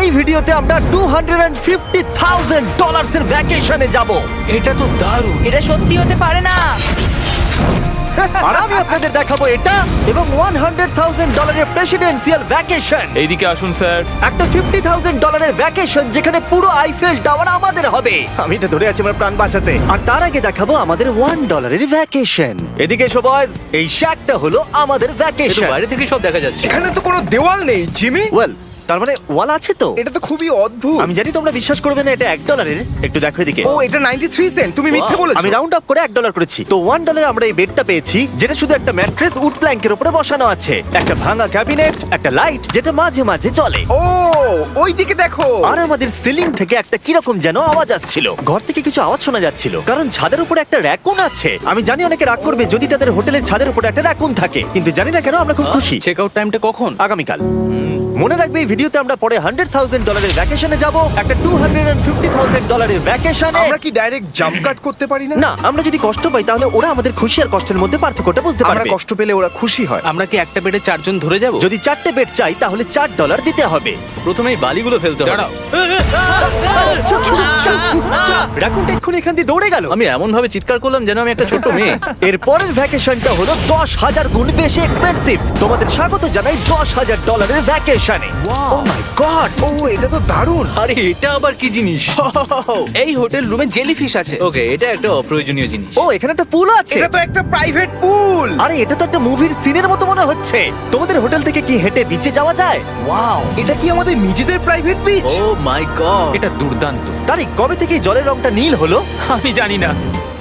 এই ভিডিওতে আমরা $250,000 এর ভ্যাকেশনে যাব। এটা তো দারুণ। এটা সত্যি হতে পারে না। আর আমি আপনাদের দেখাবো এটা এবং $100,000 এর প্রেসিডেন্সিয়াল ভ্যাকেশন। এইদিকে আসুন স্যার। একটা $50,000 এর ভ্যাকেশন যেখানে পুরো আইফেল টাওয়ার আমাদের হবে। আমি এটা ধরে আছি আমার প্রাণ বাঁচাতে। আর তার আগে দেখাবো আমাদের $1 এর ভ্যাকেশন। এদিকে এসো বয়স, এই শ্যাকটা হলো আমাদের এটা ভ্যাকেশন। বাইরে থেকে সব দেখা যাচ্ছে। এখানে তো কোনো দেওয়াল নেই জিমি। ওয়েল, তার মানে ওয়াল আছে তো? এটা তো খুবই অদ্ভুত। আমি জানি তোমরা বিশ্বাস করবে না, এটা $1 এর। একটু দেখো এদিকে। ও এটা 93 সেন্ট। তুমি মিথ্যে Wow, বলেছো। আমি রাউন্ড আপ করে $1 করেছি। তো $1 আমরা এই বেডটা পেয়েছি, যেটা শুধু একটা ম্যাট্রেস উড প্ল্যাঙ্কের উপরে বসানো আছে, একটা ভাঙা ক্যাবিনেট, একটা লাইট যেটা মাঝে মাঝে চলে, ও ওই দিকে দেখো। আর আমাদের সিলিং থেকে একটা কিরকম যেন আওয়াজ আসছিল। ঘর থেকে কিছু আওয়াজ শোনা যাচ্ছিল, কারণ ছাদের উপরে একটা র‍্যাকুন আছে। আমি জানি অনেকে রাগ করবে যদি তাদের হোটেলের ছাদের উপরে একটা র‍্যাকুন থাকে, কিন্তু জানি না কেন আমরা খুব খুশি। চেক আউট টাইমটা কখন? আগামীকাল। মনে রাখবে এই ভিডিওতে আমরা পরে $100,000 এর ভ্যাকেশনে যাব, একটা $250,000 এর ভ্যাকেশনে। আমরা কি ডাইরেক্ট জাম্প কাট করতে পারি না? না, আমরা যদি কষ্ট পাই তাহলে ওরা আমাদের খুশি আর কষ্টের মধ্যে পার্থক্যটা বুঝতে আমরা পারবে। কষ্ট পেলে ওরা খুশি হয়। আমরা কি একটা বেডে 4 জন ধরে যাব? যদি 4টে বেড চাই তাহলে $4 দিতে হবে। প্রথমে এই বালিগুলো ফেলতে হবে। দাঁড়াও। রাকুনটা এক্ষুনি এখান দিয়ে দৌড়ে গেল। আমি এমন ভাবে চিৎকার করলাম যেন আমি একটা ছোট মেয়ে। এর পরের ভ্যাকেশনটা হলো 10,000 গুণ বেশি এক্সপেন্সিভ। তোমাদের স্বাগত জানাই $10,000 এর ভ্যাকেশনে। ও মাই গড, ও এটা তো দারুণ। আরে এটা আবার কি জিনিস? এই হোটেল রুমে জেলিফিশ আছে। ওকে, এটা একটা অপ্রয়োজনীয় জিনিস। ও এখানে একটা পুল আছে। এটা তো একটা প্রাইভেট পুল। আরে এটা তো একটা মুভির সিনের মতো মনে হচ্ছে। তোমাদের হোটেল থেকে কি হেঁটে বিচে যাওয়া যায়? ওয়াও, এটা কি আমাদের নিজেদের প্রাইভেট বিচ? ও মাই গড, এটা দুর্দান্ত। তারিক, কবে থেকে এই জলের রংটা নীল হলো? আমি জানি না।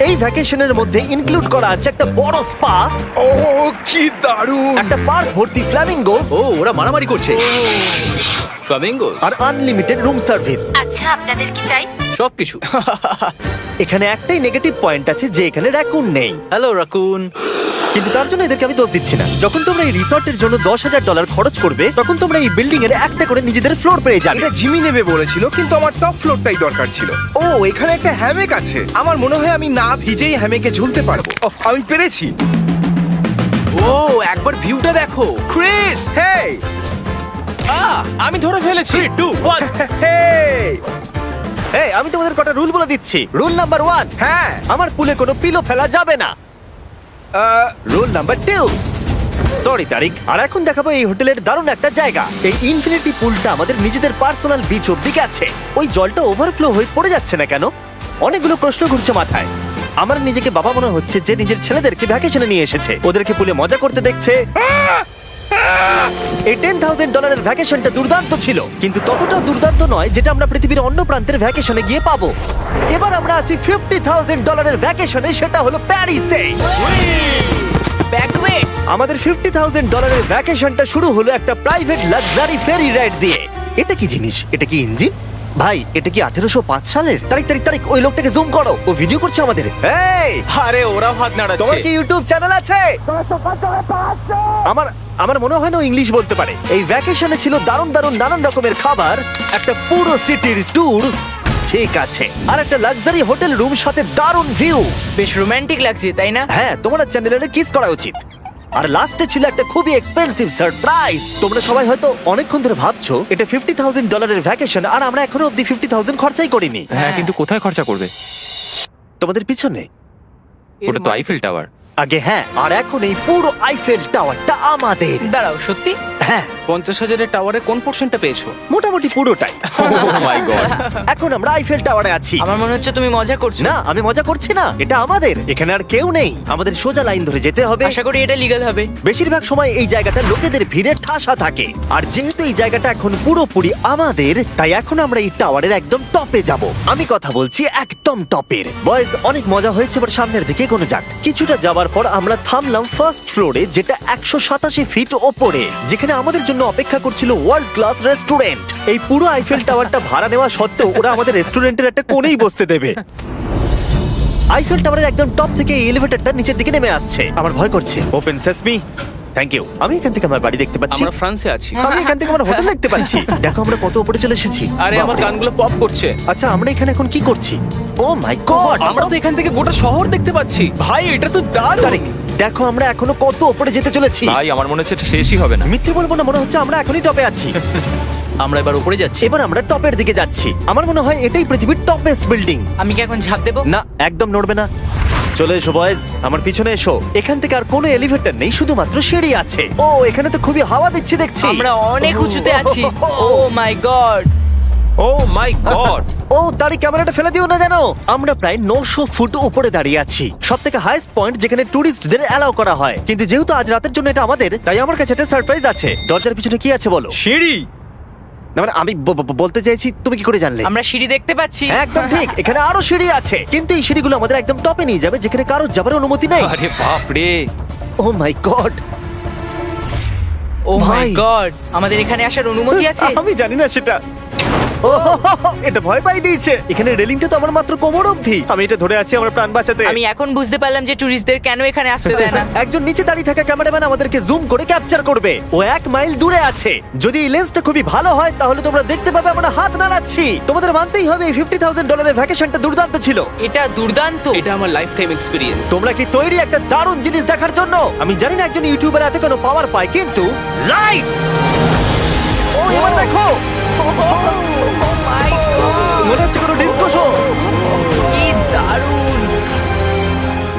এই ভ্যাকেশনের মধ্যে ইনক্লুড করা আছে একটা বড় স্পা, ও কি দারুণ। একটা পার্ক ভর্তি ফ্ল্যামিঙ্গোস, ও ওরা মারামারি করছে। ফ্লামিঙ্গোস আর আনলিমিটেড রুম সার্ভিস। আচ্ছা, আপনাদের কি চাই? সবকিছু। এখানে একটাই নেগেটিভ পয়েন্ট আছে যে এখানে র‍্যাকুন নেই, হ্যালো রাকুন। কিন্তু তার জন্য এদেরকে আমি দোষ দিচ্ছি না। যখন তোমরা এই রিসর্টের জন্য $10,000 খরচ করবে, তখন তোমরা এই বিল্ডিং এর একটা করে নিজেদের ফ্লোর পেয়ে যাবে। এটা জিমি নেবে বলেছিল, কিন্তু আমার টপ ফ্লোরটাই দরকার ছিল। ও এখানে একটা হ্যামেক আছে। আমার মনে হয় আমি না ভিজেই হ্যামেকে ঝুলতে পারবো। ওহ, আমি পেরেছি। ও একবার ভিউটা দেখো ক্রিস। হেই আমি ধরে ফেলেছি। 3 2 1 হেই। এই, আমি তোমাদের কটা রুল বলে দিচ্ছি। রুল নাম্বার 1, হ্যাঁ আমার পুলে কোনো পিলো ফেলা যাবে না। রুল নাম্বার 2, সরি তারিক। আর এখন দেখাবো এই হোটেলের দারুণ একটা জায়গা। এই ইনফিনিটি পুলটা আমাদের নিজেদের পার্সোনাল বিচ অব্দি গেছে। ওই জলটা ওভারফ্লো হয়ে পড়ে যাচ্ছে না কেন? অনেকগুলো প্রশ্ন ঘুরছে মাথায়। আমার নিজেকে বাবা মনে হচ্ছে যে নিজের ছেলেদেরকে ভ্যাকেশনে নিয়ে এসেছে, ওদেরকে পুলে মজা করতে দেখছে। এই $10,000 এর ভ্যাকেশনটা দুর্দান্ত ছিল, কিন্তু ততটা দুর্দান্ত নয় যেটা আমরা পৃথিবীর অন্য প্রান্তের ভ্যাকেশনে গিয়ে পাবো। এবার আমরা আছি $50,000 এর ভ্যাকেশনে, সেটা হলো প্যারিসে। ব্যাকওয়েটস। আমাদের $50,000 এর ভ্যাকেশনটা শুরু হলো একটা প্রাইভেট লাক্সারি ফেরি রাইড দিয়ে। এটা কি জিনিস? এটা কি ইঞ্জিন? ভাই, এটা কি 1805 সালের? তারিক, ওই লোকটাকে জুম করো, ও ভিডিও করছে আমাদের। এই, আরে ওরা হাত তোমার নাড়াচ্ছে। কি ইউটিউব চ্যানেল আছে? আমার মনে হয় না ও ইংলিশ বলতে পারে। এই ভ্যাকেশনে ছিল দারুণ দারুণ নানান রকমের খাবার, একটা পুরো সিটির ট্যুর, ঠিক আছে, আর একটা লাক্সারি হোটেল রুম সাথে দারুণ ভিউ। বেশ রোমান্টিক লাগছে, তাই না? হ্যাঁ, তোমার চ্যানেলের কিস করা উচিত। আর লাস্টে ছিল একটা খুবই এক্সপেন্সিভ সারপ্রাইজ। তোমরা সবাই হয়তো অনেকক্ষণ ধরে ভাবছো এটা $50,000 এর ভ্যাকেশন, আর আমরা এখনো অব্দি 50,000 খরচাই করিনি। হ্যাঁ, কিন্তু কোথায় খরচা করবে? তোমাদের পিছনে ওটা তো আইফেল টাওয়ার। আগে হ্যাঁ, আর এখন এই পুরো আইফেল টাওয়ারটা আমাদের। দাঁড়াও, সত্যি? হ্যাঁ, 50,000 টাওয়ারের কোন পোরশনটা পেয়েছো? মোটামুটি পুরোটাই। ও মাই গড। এখন আমরা আইফেল টাওয়ারে আছি। আমার মনে হচ্ছে তুমি মজা করছো। না, আমি মজা করছি না, এটা আমাদের। এখানে আর কেউ নেই, আমাদের সোজা লাইন ধরে যেতে হবে। আশা করি এটা লিগ্যাল হবে। বেশিরভাগ সময় এই জায়গাটা লোকেদের ভিড়ে ঠাসা থাকে, আর যেহেতু এই জায়গাটা এখন পুরোপুরি আমাদের, তাই এখন আমরা এই টাওয়ারের একদম টপে যাব। আমি কথা বলছি একদম টপের। বয়েজ, অনেক মজা হয়েছে, এবার সামনের দিকে এগোনো যাক। কিছুটা যাবার পর আমরা থামলাম ফার্স্ট ফ্লোরে, যেটা 187 ফিট ওপরে, যেখানে আমাদের জন্য অপেক্ষা করছিল ওয়ার্ল্ড ক্লাস রেস্টুরেন্ট। এই পুরো আইফেল টাওয়ারটা ভাড়া নেওয়া সত্ত্বেও ওরা আমাদের রেস্টুরেন্টের একটা কোণেই বসতে দেবে। আইফেল টাওয়ারের একদম টপ থেকে এই এলিভেটরটা নিচের দিকে নেমে আসছে। আমার ভয় করছে। Open sesame. Thank you. আমি এখান থেকে আমার বাড়ি দেখতে পাচ্ছি। আমরা ফ্রান্সে আছি। আমি এখান থেকে আমার হোটেল দেখতে পাচ্ছি। দেখো আমরা কত উপরে চলে এসেছি। আরে আমার বাপরে। কানগুলো পপ করছে। আচ্ছা, আমরা এখানে এখন কি করছি? ও মাই গড, আমরা তো এখান থেকে গোটা শহর দেখতে পাচ্ছি। ভাই এটা তো দারুণ। তারিক, দেখো আমরা এখনো কত উপরে যেতে চলেছি। ভাই আমার মনে হচ্ছে এটা শেষই হবে না। মিথ্যে বলবো না, মনে হচ্ছে আমরা এখনই টপে আছি। আমরা এবার উপরে যাচ্ছি। এবার আমরা টপের দিকে যাচ্ছি। আমার মনে হয় এটাই পৃথিবীর টপেস্ট বিল্ডিং। আমি কি এখন ঝাঁপ দেবো? না, একদম নড়বে না। চলে এসো বয়েজ, আমার পিছনে এসো। এখান থেকে আর কোনো এলিভেটর নেই, শুধুমাত্র সিঁড়ি আছে। ও, এখানে তো খুবই হাওয়া দিচ্ছে দেখছি। আমরা অনেক উঁচুতে আছি। ও মাই গড! ও মাই গড! ও, দাঁড়ি ক্যামেরাটা ফেলে দিও না জানো। আমরা প্রায় 900 ফুট উপরে দাঁড়িয়ে আছি, সব থেকে হাইস্ট পয়েন্ট যেখানে টুরিস্টদের অ্যালাউ করা হয়। কিন্তু যেহেতু আজ রাতের জন্য এটা আমাদের, তাই আমার কাছে একটা সারপ্রাইজ আছে। দরজার পিছনে কি আছে বলো? সিঁড়ি। না মানে আমি বলতে চাইছি, তুমি কি করে জানলে? আমরা সিঁড়ি দেখতে পাচ্ছি। একদম ঠিক, এখানে আরো সিঁড়ি আছে, কিন্তু এই সিঁড়িগুলো আমাদের একদম টপে নিয়ে যাবে, যেখানে কারোর যাবার অনুমতি নেই। আরে বাপ রে! ও মাই গড! ও মাই ভাই। গড! আমাদের এখানে আসার অনুমতি আছে? আমি জানি না সেটা। ও, এটা ভয় পাই দিয়েছে। এখানে রেলিংটা তো আমার মাত্র কোমর অবধি। আমি এটা ধরে আছি আমার প্রাণ বাঁচাতে। আমি এখন বুঝতে পারলাম যে টুরিস্টদের কেন এখানে আসতে দেয় না। একজন নিচে দাঁড়িয়ে থাকা ক্যামেরাম্যান আমাদেরকে জুম করে ক্যাপচার করবে। ও 1 মাইল দূরে আছে। যদি এই লেন্সটা খুবই ভালো হয় তাহলে তোমরা দেখতে পাবে আমরা হাত নাড়াচ্ছি। তোমাদের মানতেই হবে এই $50,000 ভ্যাকেশনটা দুর্দান্ত ছিল। এটা দুর্দান্ত। এটা আমার লাইফ টাইম এক্সপিরিয়েন্স। তোমরা কি তৈরি একটা দারুণ জিনিস দেখার জন্য? আমি জানি না একজন ইউটিউবার এত কোনো পাওয়ার পায়, কিন্তু লাইটস! ও, এবার দেখো, মাই গড! মনে হচ্ছে কোনো ডিস্কো শো। কি দারুণ!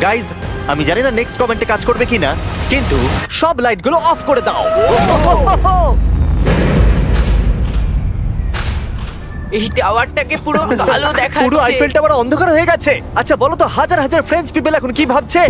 গাইজ, আমি জানি না নেক্সট কমেন্টে কাজ করবে কিনা, কিন্তু সব লাইটগুলো অফ করে দাও। এই টাওয়ারটাকে পুরো কালো দেখাচ্ছে। পুরো আইফেল টাওয়ার অন্ধকার হয়ে গেছে। আচ্ছা বলো তো, হাজার হাজার ফ্রেঞ্চ পিপল এখন কি ভাবছে?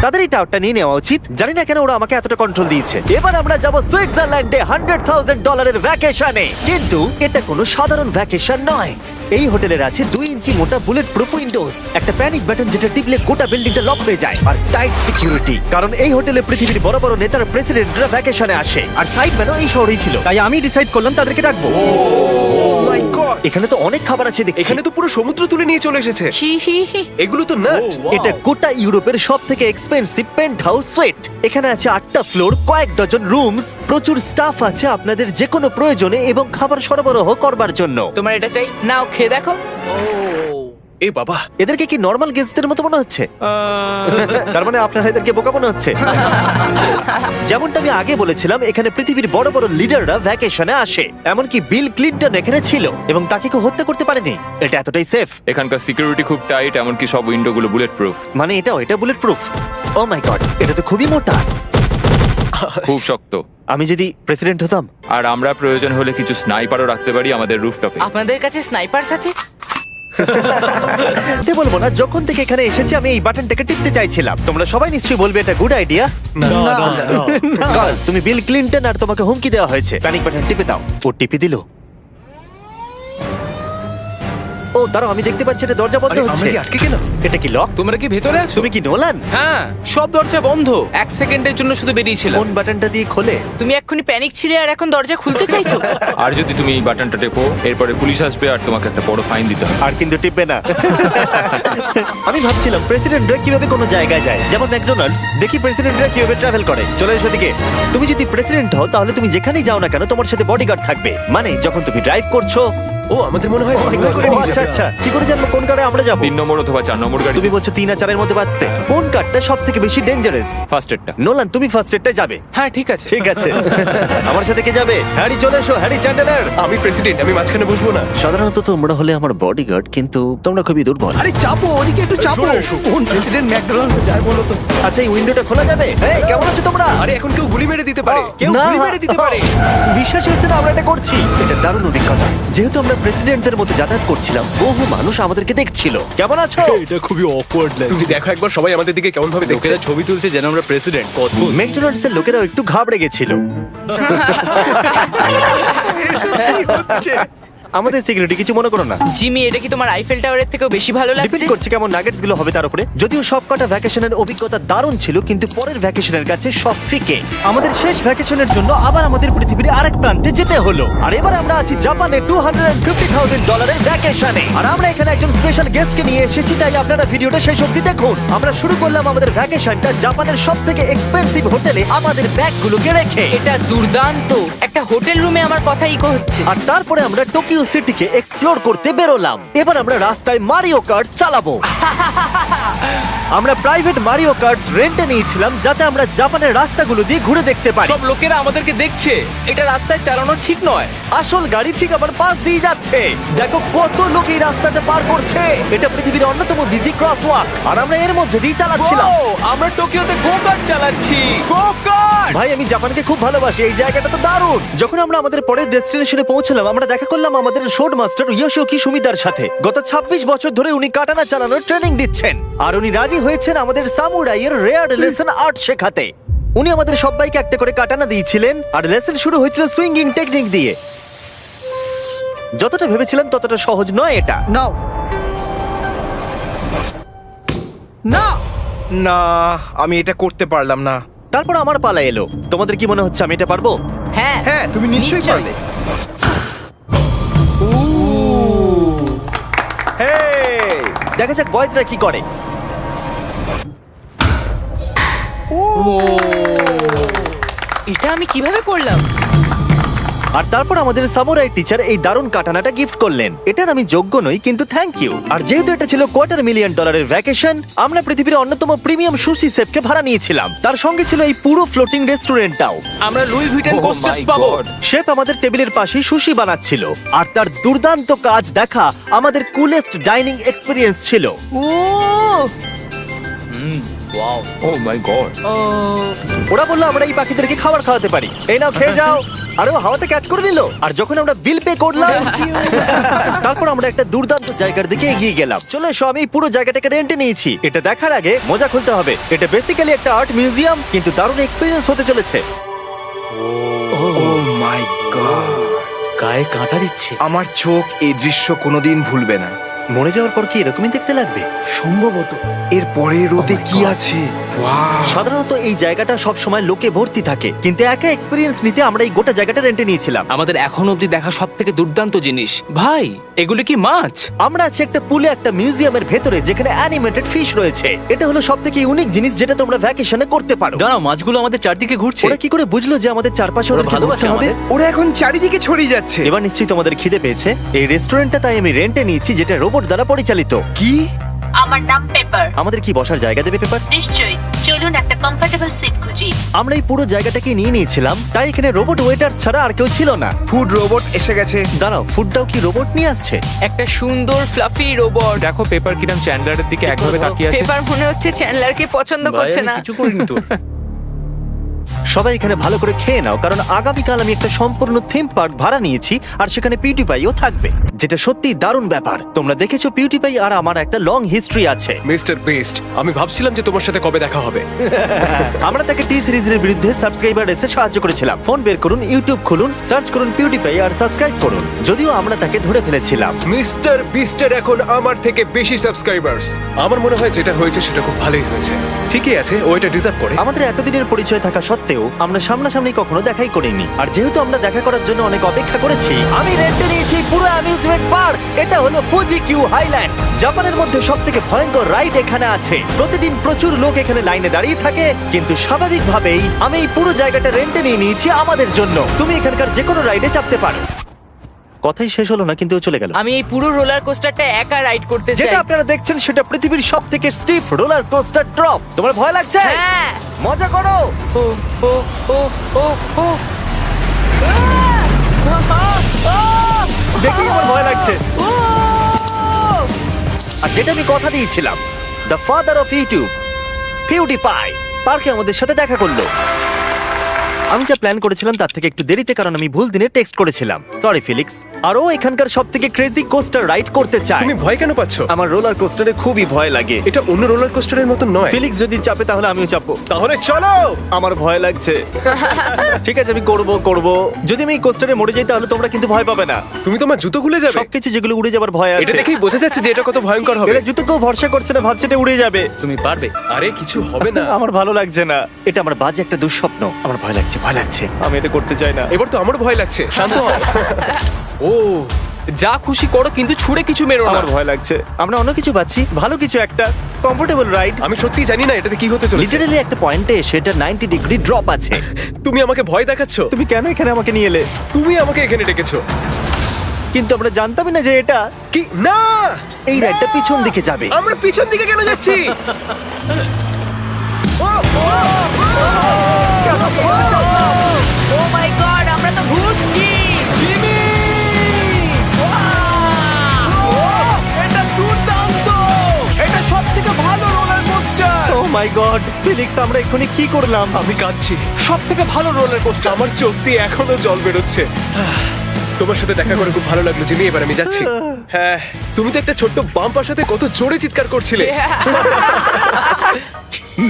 তাদের এই টাওয়ারটা নিয়ে নেওয়া উচিত। জানি না কেন ওরা আমাকে এতটা কন্ট্রোল দিয়েছে। এবার আমরা যাব সুইজারল্যান্ডে $100,000 ভ্যাকেশনে। কিন্তু এটা কোনো সাধারণ ভ্যাকেশন নয়। এই হোটেলের আছে 2 ইঞ্চি মোটা বুলেট প্রুফ উইন্ডোজ, একটা প্যানিক বাটন যেটা টিপলে গোটা বিল্ডিংটা লক হয়ে যায়, আর টাইট সিকিউরিটি। কারণ এই হোটেলে পৃথিবীর বড় বড় নেতার প্রেসিডেন্টরা ভ্যাকেশনে আসে, আর সাইডম্যানও এই শহরেই ছিল। তাই আমি ডিসাইড করলাম তাদেরকে ডাকবো। মাই গড, এখানে তো অনেক খাবার আছে দেখছি। এখানে তো পুরো সমুদ্র তুলে নিয়ে চলে এসেছে। হি হি হি। এগুলো তো নাট। এটা গোটা ইউরোপের সব থেকে এক্সপেন্সিভ পেন্ট হাউস সুইট। এখানে আছে 8টা ফ্লোর, কয়েক ডজন রুমস, প্রচুর স্টাফ আছে আপনাদের যে কোনো প্রয়োজনে এবং খাবার সরবরাহ করবার জন্য। তোমার এটা চাই? নাও খেয়ে দেখো। এ বাবা, এদেরকে কি নর্মাল গেস্টদের মতো মনে হচ্ছে? তার মানে আপনারা এদেরকে বোকা মনে হচ্ছে। যেমনটা আমি আগে বলেছিলাম, এখানে পৃথিবীর বড় বড় লিডাররা ভ্যাকেশনে আসে। এমনকি বিল ক্লিনটন এখানে ছিল এবং তাকে কেউ হত্যা করতে পারেনি। এটা এতটাই সেফ। এখানকার সিকিউরিটি খুব টাইট, এমনকি সব উইন্ডো গুলো বুলেট প্রুফ। মানে এটা বুলেট প্রুফ। ও মাই গড, এটা তো খুবই মোটা। খুব শক্ত। আমি যদি প্রেসিডেন্ট হতাম। আর আমরা প্রয়োজন হলে কিছু স্নাইপারও রাখতে পারি আমাদের রুফটপে। আপনাদের কাছে স্নাইপারস আছে? বলবো না, যখন থেকে এখানে এসেছি আমি এই বাটনটাকে টিপতে চাইছিলাম। তোমরা সবাই নিশ্চয়ই বলবে এটা গুড আইডিয়া। তুমি বিল ক্লিনটন আর তোমাকে হুমকি দেওয়া হয়েছে, প্যানিক বাটন টিপে দাও। ও টিপে দিল। ও দাঁড়াও, আমি দেখতে পাচ্ছি এটা দরজা বন্ধ আরে, আমরা হচ্ছে। কি আটকে গেলাম? এটা কি লক? তোমরা কি ভেতরে আছো? তুমি কি নোলান? হ্যাঁ, সব দরজা বন্ধ। 1 সেকেন্ডের জন্য শুধু বেরিয়েছিলাম। কোন বাটনটা দিয়ে খোলে? তুমি এক্ষুনি প্যানিক ছিলে আর এখন দরজা খুলতে চাইছো? আর যদি তুমি এই বাটনটা টেপো, এরপরে পুলিশ আসবে আর তোমাকে একটা বড় ফাইন দিতে হবে। আর কিন্তু টিপবে না। আমি ভাবছিলাম প্রেসিডেন্টরা কিভাবে কোনো জায়গায় যায়, যেমন ম্যাকডোনাল্ডস। দেখি প্রেসিডেন্টরা কিভাবে ট্রাভেল করে। চলে এসো দিকে। তুমি যদি প্রেসিডেন্ট হও তাহলে তুমি যেখানেই যাও না কেন তোমার সাথে বডিগার্ড থাকবে। মানে যখন তুমি ড্রাইভ করছো। ও, আমাদের মনে হয় অনেকগুলো করে ও, নিয়ে আচ্ছা যাবে। আচ্ছা, কি করে জানবো কোন কারে আমরা যাবো? 3 নম্বর অথবা 4 নম্বর গাড়ি। তুমি বলছো 3 আর 4 এর মধ্যে বাঁচতে। কোন কারটা সব থেকে বেশি ডেঞ্জারাস? ফার্স্ট এডটা। নোলান, তুমি ফার্স্ট এডটা যাবে। হ্যাঁ, ঠিক আছে। ঠিক আছে। আমার সাথে কে যাবে? হ্যারি, চলে এসো। Harry Chandler. আমি প্রেসিডেন্ট, আমি মাঝখানে বসবো না। সাধারণত তোমরা হলে আমার বডিগার্ড, কিন্তু তোমরা খুবই দুর্বল। আরে চাপো, ওদিকে একটু চাপো। কোন প্রেসিডেন্ট ম্যাকডোনাল্ডসে যায় বলো তো? আচ্ছা, এই উইন্ডোটা খোলা যাবে? এই, কেমন আছো তোমরা? আরে এখন কেউ গুলি মেরে দিতে পারে, কেউ না। গুলি মেরে দিতে পারে। বিশ্বাস হচ্ছে না আমরা এটা করছি। এটা দারুণ অভিজ্ঞতা। যেহেতু আমরা প্রেসিডেন্টদের মতো যাতায়াত করছিলাম, বহু মানুষ আমাদেরকে দেখছিল। কেমন আছো? এটা খুবই অকওয়ার্ড লাগছে। তুমি দেখো একবার সবাই আমাদের দিকে কেমন ভাবে দেখছে। লোকেরা ছবি তুলছে যেন আমরা প্রেসিডেন্ট। অদ্ভুত। ম্যাকডোনাল্ডস এর লোকেরাও একটু ঘাবড়ে গেছিল। আমাদের সিকিউরিটি কিছু মনে করো না। জিমি, এটা কি তোমার আইফেল টাওয়ারের থেকেও বেশি ভালো লাগছে? ডিপেন্ড করছে কেমন নাগেটস গুলো হবে তার উপরে। যদিও সবকটা ভ্যাকেশনের অভিজ্ঞতা দারুণ ছিল, কিন্তু পরের ভ্যাকেশনের কাছে সব ফিকে। আমাদের শেষ ভ্যাকেশনের জন্য আবার আমাদের পৃথিবীর আরেক প্রান্তে যেতে হলো। আর এবার আমরা আছি জাপানে $250,000 ভ্যাকেশনে। আর আমরা এখানে একজন স্পেশাল গেস্টকে নিয়ে এসেছি, তাই আপনারা ভিডিওটা শেষ অবধি দেখুন। আমরা শুরু করলাম আমাদের ভ্যাকেশনটা জাপানের সবথেকে এক্সপেন্সিভ হোটেলে আমাদের ব্যাগগুলোকে রেখে। এটা দুর্দান্ত। একটা হোটেল রুমে আমার কথা ইকো হচ্ছে। আর তারপরে আমরা টোকিও মারিও সিটিকে এক্সপ্লোর করতে বেরোলাম। এবার আমরা রাস্তায় মারিও কার্টস চালাবো। আমরা প্রাইভেট মারিও কার্টস রেন্টে নিয়েছিলাম যাতে আমরা জাপানের রাস্তাগুলো দিয়ে ঘুরে দেখতে পারি। সব লোকেরা আমাদেরকে দেখছে, এটা রাস্তায় চালানো ঠিক নয়। আসল গাড়ি ঠিক আমার পাশ দিয়ে যাচ্ছে। দেখো কত লোক এই রাস্তাটা পার করছে। এটা পৃথিবীর অন্যতম বিজি ক্রসওয়াক আর আমরা এর মধ্যে দিয়ে চালাচ্ছিলাম। ও, আমরা টোকিওতে গো কার্ট চালাচ্ছি। গো কার্ট! ভাই আমি জাপানকে খুব ভালোবাসি, এই জায়গাটা তো দারুণ। যখন আমরা আমাদের পরের ডেস্টিনেশনে পৌঁছলাম আমরা দেখা করলাম আমাদের শোড মাস্টার ইয়োশিওকি সুমিদার সাথে। গত 26 বছর ধরে উনি কাটানা চালানোর ট্রেনিং দিচ্ছেন আর উনি রাজি হয়েছেন আমাদের সামুরাইয়ের রেয়ার লেসন আর্ট শেখাতে। উনি আমাদের সবাইকে একটা করে কাটানা দিয়েছিলেন আর লেসন শুরু হয়েছিল সুইঙ্গিং টেকনিক দিয়ে। যতটা ভেবেছিলাম ততটা সহজ নয় এটা। নাও না না, আমি এটা করতে পারলাম না। তারপর আমার পালা এলো। তোমাদের কি মনে হচ্ছে আমি এটা পারবো? হ্যাঁ হ্যাঁ, তুমি নিশ্চয়ই পারবে। হেই, দেখা যাক বয়েজরা কি করে। এটা আমি কিভাবে করলাম? আর তারপর আমাদের সামুরাই টিচার এই দারুণ কাটানাটা গিফট করলেন। এটার আমি যোগ্য নই কিন্তু থ্যাংক ইউ। আর যেহেতু এটা ছিল $250,000 ভ্যাকেশন, আমরা পৃথিবীর অন্যতম প্রিমিয়াম সুশি শেফকে ভাড়া নিয়েছিলাম। তার সঙ্গে ছিল এই পুরো ফ্লোটিং রেস্টুরেন্টটাও। আমরা লুই ভিটেন Oh কোস্টার্স my পাবো। God! শেফ আমাদের টেবিলের পাশেই সুশি বানাচ্ছিল আর তার দুর্দান্ত কাজ দেখা আমাদের কুলেস্ট ডাইনিং এক্সপিরিয়েন্স ছিল। ও ওয়াও! ও মাই গড! ও ওরা বললো আমরা এই পাখিদেরকে খাবার খাওয়াতে পারি, এই নাও খেয়ে যাও। আরে ও হাওয়াতে ক্যাচ করে নিল। আর যখন আমরা বিল পে করলাম তারপর আমরা একটা দুর্দান্ত জায়গার দিকে এগিয়ে গেলাম। চলো এসো, আমি এই পুরো জায়গাটাকে রেন্টে নিয়েছি। এটা দেখার আগে মজা খুলতে হবে। এটা বেসিক্যালি একটা আর্ট মিউজিয়াম কিন্তু দারুণ এক্সপিরিয়েন্স হতে চলেছে। ও মাই গড, গায়ে কাঁটা দিচ্ছে। আমার চোখ এই দৃশ্য কোনোদিন ভুলবে না। মরে যাওয়ার পর কি এরকমই দেখতে লাগবে? সম্ভবত এর পরে রোদে কি আছে। ওয়াও! সাধারণত এই জায়গাটা সব সময় লোকে ভর্তি থাকে কিন্তু একা এক্সপিরিয়েন্স নিতে আমরা এই গোটা জায়গাটা রেন্টে নিয়েছিলাম। আমাদের এখন অবধি দেখা সব থেকে দুর্দান্ত জিনিস। ভাই, এগুলো কি মাছ? আমরা আছি একটা পুলে একটা মিউজিয়ামের ভেতরে যেখানে অ্যানিমেটেড ফিশ রয়েছে। এটা হলো সবথেকে ইউনিক জিনিস যেটা তোমরা ভ্যাকেশনে করতে পারো। দাঁড়াও, মাছগুলো আমাদের চারদিকে ঘুরছে। ওরা কি করে বুঝলো যে আমাদের চারপাশে ওদের ভালোবাসে ভালোবাসা হবে? আমাদের। ওরা এখন চারিদিকে ছড়িয়ে যাচ্ছে। এবার নিশ্চয়ই তোমাদের খিদে পেয়েছে। এই রেস্টুরেন্টটা তাই আমি রেন্টে নিয়েছি যেটা রোবট দ্বারা পরিচালিত। কি? আমার নাম পেপার। আমাদের কি বসার জায়গা দেবে পেপার? নিশ্চয়ই, চলুন একটা কমফোর্টেবল সিট খুঁজি। আমরা এই পুরো জায়গাটাকে নিয়ে নিয়েছিলাম তাই এখানে রোবট ওয়েটার ছাড়া আর কেউ ছিল না। ফুড রোবট এসে গেছে। দাঁড়াও, ফুডটাও কি রোবট নিয়ে আসছে? একটা সুন্দর ফ্লাফি রোবট। দেখো পেপার কিরাম চ্যান্ডলারের দিকে একভাবে তাকিয়ে আছে। পেপার মনে হচ্ছে চ্যান্ডলারকে পছন্দ করছে না। কিছু করিনি তো। সবাই এখানে ভালো করে খেয়ে নাও কারণ আগামীকাল আমি একটা সম্পূর্ণ থিম পার্ক ভাড়া নিয়েছি আর সেখানে পিউটিপাইও থাকবে, যেটা সত্যি দারুণ ব্যাপার। তোমরা দেখেছো পিউটিপাই আর আমার একটা লং হিস্ট্রি আছে। মিস্টার বেস্ট, আমি ভাবছিলাম যে তোমার সাথে কবে দেখা হবে। আমরা তাকে টি সিরিজের বিরুদ্ধে সাবস্ক্রাইবার রেসে সাহায্য করেছিলাম। ফোন বের করুন, ইউটিউব খুলুন, সার্চ করুন পিউটিপাই আর সাবস্ক্রাইব করুন। যদিও আমরা তাকে ধরে ফেলেছিলাম। মিস্টার বিস্টের এখন আমার থেকে বেশি সাবস্ক্রাইবার্স। আমার মনে হয় যেটা হয়েছে সেটা খুব ভালোই হয়েছে। ঠিকই আছে, ও এটা ডিজার্ভ করে। আমাদের এতদিনের পরিচয় থাকা সত্ত্বেও আমরা সামনাসামনি কখনো দেখাই করিনি। আর যেহেতু আমরা দেখা করার জন্য অনেক অপেক্ষা করেছি, আমি রেন্টে নিয়েছি পুরো অ্যামিউজমেন্ট পার্ক। এটা হলো ফুজি কিউ হাইল্যান্ড। জাপানের মধ্যে সবথেকে ভয়ঙ্কর রাইড এখানে আছে। প্রতিদিন প্রচুর লোক এখানে লাইনে দাঁড়িয়ে থাকে কিন্তু স্বাভাবিকভাবেই আমি এই পুরো জায়গাটা রেন্টে নিয়ে নিয়েছি আমাদের জন্য। তুমি এখানকার যে কোনো রাইডে চাপতে পারো। কথাই শেষ হলো না কিন্তু ও চলে গেল। আমি এই পুরো রোলার কোস্টারটা একা রাইড করতে চাই। যেটা আপনারা দেখছেন সেটা পৃথিবীর সবথেকে স্টিফ রোলার কোস্টার ড্রপ। তোমার ভয় লাগছে? হ্যাঁ। মজা করো। ও ও ও ও ও দেখি আমার ভয় লাগছে। আর যেটা আমি কথা দিয়েছিলাম, দ্য ফাদার অফ ইউটিউব পিউটিপাই পার্কে আমাদের সাথে দেখা করলো। আমি যা প্ল্যান করেছিলাম তার থেকে একটু দেরিতে, কারণ আমি ভুল দিনে টেক্সট করেছিলাম। সরি ফিলিক্স। আর ও এখানকার সবথেকে ক্রেজি কোস্টার রাইড করতে চায়। তুমি ভয় কেন পাচ্ছ? আমার রোলার কোস্টারে খুবই ভয় লাগে। এটা অন্য রোলার কোস্টারের মতো নয়। ফিলিক্স যদি চাপে তাহলে আমিও চাপবো। তাহলে চলো। আমার ভয় লাগছে। ঠিক আছে, আমি করব। যদি আমি এই কোস্টারে মরে যাই তাহলে তোমরা কিন্তু ভয় পাবে না। তুমি তোমার জুতো খুলে যাবে। সবকিছু যেগুলো উড়ে যাবার ভয় এটা আছে। দেখেই বোঝা যাচ্ছে যে এটা কত ভয়ঙ্কর হবে। এরা জুতো কেউ ভরসা করছে না, ভাবছে এটা উড়ে যাবে। তুমি পারবে। আরে কিছু হবে না। আমার ভালো লাগছে না। এটা আমার বাজে একটা দুঃস্বপ্ন। আমার ভয় লাগছে। আমি এটা করতে চাই না। এবার তো আমার ভয় লাগছে। শান্ত হও। ও, যা খুশি করো কিন্তু ছুড়ে কিছু মেরো না। আমার ভয় লাগছে। আমরা অন্য কিছু পাচ্ছি, ভালো কিছু একটা কমফোর্টেবল রাইড। আমি সত্যি জানি না এটাতে কি হতে চলেছে। লিটারালি একটা পয়েন্টে এসে এটা 90 ডিগ্রি ড্রপ আছে। তুমি আমাকে ভয় দেখাচ্ছ। তুমি কেন এখানে আমাকে নিয়ে এলে? তুমি আমাকে এখানে ডেকেছো। কিন্তু আমরা জানতামই না যে এটা কি না এই রাইডটা পিছন দিকে যাবে। আমরা পিছন দিকে কেন যাচ্ছি ও মাই গড, আমরা তো ঘুরছি। এটা দুর্দান্ত! এটা সবথেকে ভালো রোলার কোস্টার! ও মাই গড, ফিলিক্স আমরা এক্ষুনি কি করলাম? আমি কাঁদছি সবথেকে ভালো রোলার কোস্টার আমার চোখ দিয়ে এখনো জল বেরোচ্ছে তোমার সাথে দেখা করে খুব ভালো লাগলো জিমি এবার আমি যাচ্ছি হ্যাঁ তুমি তো একটা ছোট্ট বাম্পার সাথে কত জোরে চিৎকার করছিলে কি?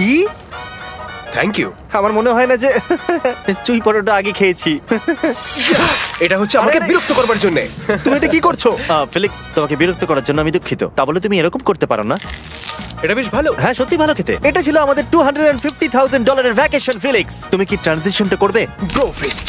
থ্যাংক ইউ আমার মনে হয় না যে চুই পরোটা আগে খেয়েছি। এটা হচ্ছে আমাকে আরে, বিরক্ত করবার জন্য তুমি এটা কি করছো? ফিলিক্স, তোমাকে বিরক্ত করার জন্য আমি দুঃখিত। তা বলে তুমি এরকম করতে পারো না। এটা বেশ ভালো হ্যাঁ, সত্যি ভালো খেতে। এটা ছিল আমাদের $250,000 ভ্যাকেশন। ফিলিক্স, তুমি কি ট্রানজিশনটা করবে? Bro feast